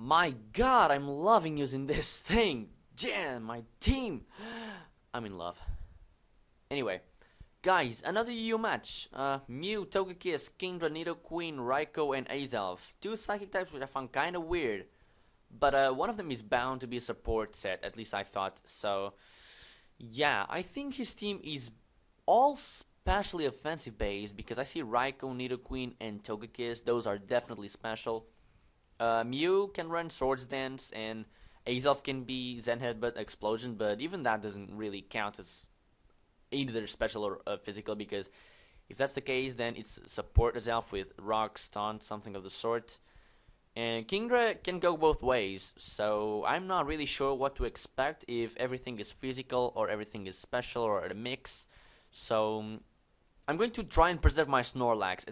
My god, I'm loving using this thing. Jan, my team. I'm in love. Anyway, guys, another Yu match. Mew, Togekiss, Kingdra, Nidoqueen, Raikou, and Azelf. Two psychic types which I found kinda weird. But one of them is bound to be a support set, at least I thought. So, yeah, I think his team is all specially offensive based because I see Raikou, Nidoqueen, and Togekiss. Those are definitely special. Mew can run Swords Dance, and Azelf can be Zen Headbutt Explosion, but even that doesn't really count as either special or physical, because if that's the case, then it's support Azelf with Rock, Stunt, something of the sort. And Kingdra can go both ways, so I'm not really sure what to expect, if everything is physical or everything is special or a mix. So I'm going to try and preserve my Snorlax.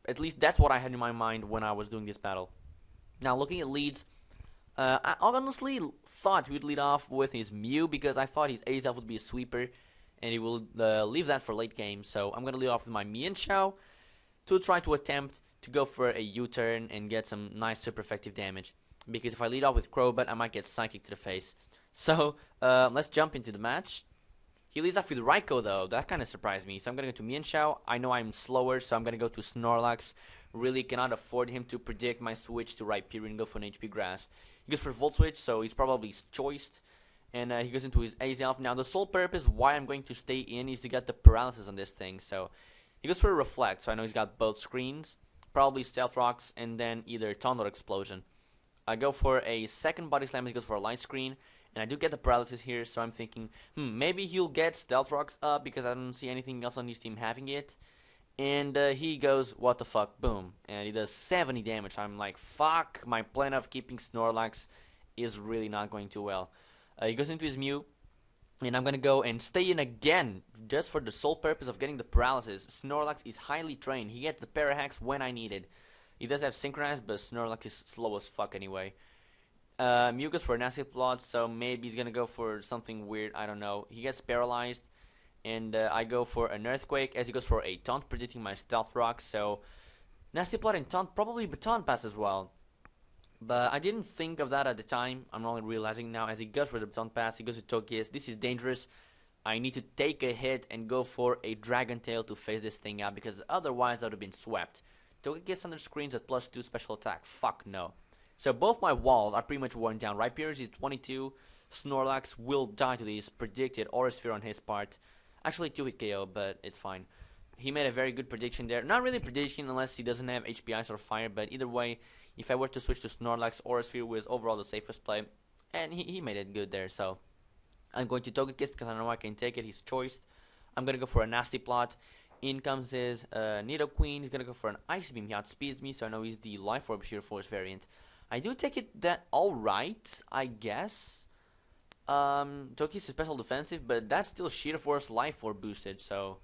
At least that's what I had in my mind when I was doing this battle. Now, looking at leads, I honestly thought he would lead off with his Mew because I thought his Azelf would be a sweeper, and he will leave that for late game. So I'm going to lead off with my Mienshao to try to attempt to go for a U-turn and get some nice super effective damage. Because if I lead off with Crobat, I might get Psychic to the face. So let's jump into the match. He leads off with Raikou though. That kind of surprised me. So I'm going to go to Mienshao. I know I'm slower, so I'm going to go to Snorlax. Really cannot afford him to predict my switch to Rhyperior and go for an HP Grass. He goes for Volt Switch, so he's probably choiced. And he goes into his Azelf. Now, the sole purpose why I'm going to stay in is to get the paralysis on this thing. So he goes for a Reflect, so I know he's got both screens. Probably Stealth Rocks, and then either Taunt or Explosion. I go for a second Body Slam, he goes for a Light Screen. And I do get the paralysis here, so I'm thinking, maybe he'll get Stealth Rocks up because I don't see anything else on his team having it. And he goes, what the fuck, boom. And he does 70 damage. I'm like, fuck, my plan of keeping Snorlax is really not going too well. He goes into his Mew, and I'm going to go and stay in again, just for the sole purpose of getting the paralysis. Snorlax is highly trained. He gets the Parahax when I need it. He does have Synchronized, but Snorlax is slow as fuck anyway. Mew goes for a Nasty Plot, so maybe he's going to go for something weird, I don't know. He gets paralyzed. And I go for an Earthquake as he goes for a Taunt, predicting my Stealth Rock. So Nasty Plot and Taunt, probably Baton Pass as well. But I didn't think of that at the time. I'm only realizing now as he goes for the Baton Pass. He goes to Togekiss. This is dangerous. I need to take a hit and go for a Dragon Tail to face this thing out, because otherwise I would have been swept. Togekiss under screens at +2 special attack. Fuck no. So both my walls are pretty much worn down. Rhyperior is 22. Snorlax will die to this predicted Aura Sphere on his part. Actually 2-hit KO, but it's fine. He made a very good prediction there. Not really prediction unless he doesn't have HP Ice or Fire, but either way, if I were to switch to Snorlax, Aura Sphere was overall the safest play. And he made it good there, so I'm going to Togekiss because I know I can take it. He's choiced. I'm going to go for a Nasty Plot. In comes his Nidoqueen. He's going to go for an Ice Beam. He outspeeds me, so I know he's the Life Orb Sheer Force variant. I do take it that alright, I guess. Togekiss is special defensive, but that's still Sheer Force Life Orb boosted, so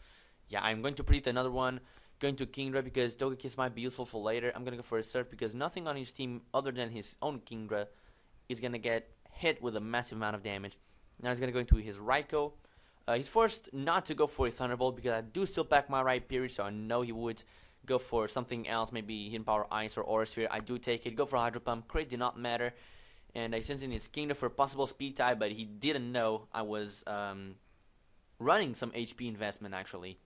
yeah, I'm going to predict another one. Going to Kingdra because Togekiss might be useful for later. I'm going to go for a Surf because nothing on his team other than his own Kingdra is going to get hit with a massive amount of damage. Now he's going to go into his Raikou. He's forced not to go for a Thunderbolt because I do still pack my Rhyperior, so I know he would go for something else, maybe Hidden Power Ice or Aura Sphere. I do take it. Go for Hydro Pump. Crit did not matter. And I sent in his Kingdra for possible speed tie, but he didn't know I was running some HP investment actually.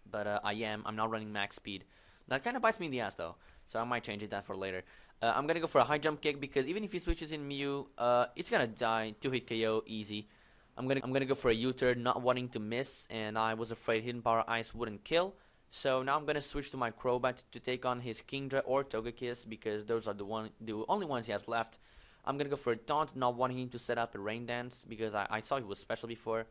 But I am. I'm not running max speed. That kind of bites me in the ass though, so I might change that for later. I'm gonna go for a high jump kick because even if he switches in Mew, it's gonna die. 2-hit KO easy. I'm gonna go for a U-turn, not wanting to miss, and I was afraid Hidden Power Ice wouldn't kill. So now I'm gonna switch to my Crobat to take on his Kingdra or Togekiss because those are the only ones he has left. I'm gonna go for a Taunt, not wanting him to set up a Rain Dance because I saw he was special before.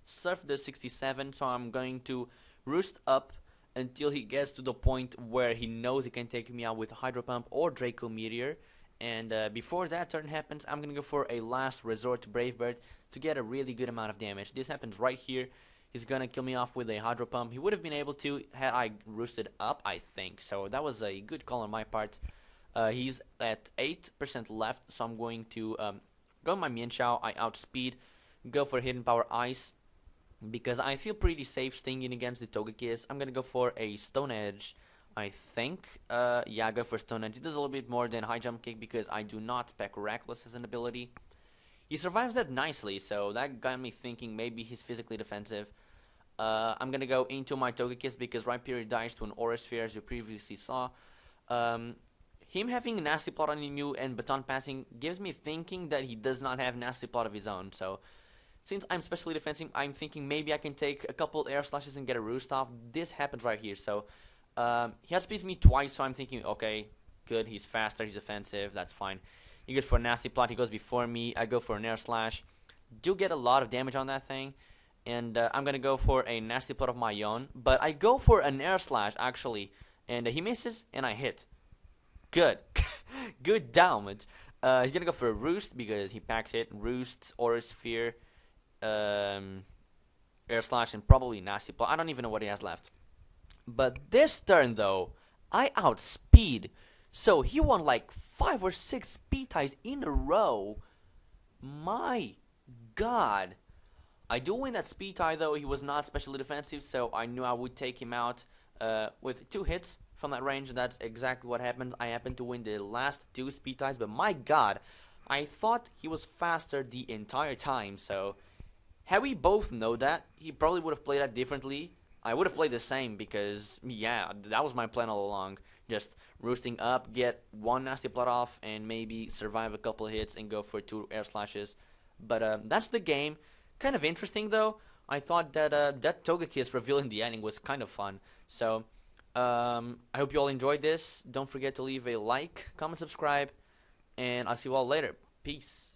Surf the 67, so I'm going to Roost up until he gets to the point where he knows he can take me out with Hydro Pump or Draco Meteor. And before that turn happens, I'm gonna go for a last resort to Brave Bird to get a really good amount of damage. This happens right here. He's gonna kill me off with a Hydro Pump. He would have been able to had I roosted up, I think. So that was a good call on my part. He's at 8% left, so I'm going to go my Mienshao. I outspeed, go for Hidden Power Ice, because I feel pretty safe staying in against the Togekiss. I'm going to go for a Stone Edge. I think. Yeah, go for Stone Edge. It does a little bit more than High Jump Kick because I do not pack Reckless as an ability. He survives that nicely, so that got me thinking maybe he's physically defensive. I'm gonna go into my Togekiss because right period dies to an Aura Sphere as you previously saw. Him having a Nasty Plot on Mew and Baton Passing gives me thinking that he does not have Nasty Plot of his own, so since I'm specially defensive, I'm thinking maybe I can take a couple Air Slashes and get a Roost off. This happens right here, so he outspeeds me twice, so I'm thinking, okay, good, he's faster, he's offensive, that's fine. He goes for a Nasty Plot, he goes before me, I go for an Air Slash. Do get a lot of damage on that thing, and I'm going to go for a Nasty Plot of my own, but I go for an Air Slash, actually, and he misses, and I hit. Good. Good damage. He's going to go for a Roost, because he packs it. Roost, Aura Sphere, Air Slash, and probably Nasty Plot. I don't even know what he has left. But this turn, though, I outspeed. So he won like 5 or 6 speed ties in a row. My God. I do win that speed tie, though. He was not specially defensive, so I knew I would take him out with 2 hits from that range. That's exactly what happened. I happened to win the last 2 speed ties, but my God, I thought he was faster the entire time. So had we both known that, he probably would have played that differently. I would have played the same because, yeah, that was my plan all along. Just roosting up, get 1 Nasty Plot off, and maybe survive a couple of hits and go for 2 Air Slashes. But that's the game. Kind of interesting, though. I thought that that Togekiss reveal in the ending was kind of fun. So I hope you all enjoyed this. Don't forget to leave a like, comment, subscribe, and I'll see you all later. Peace.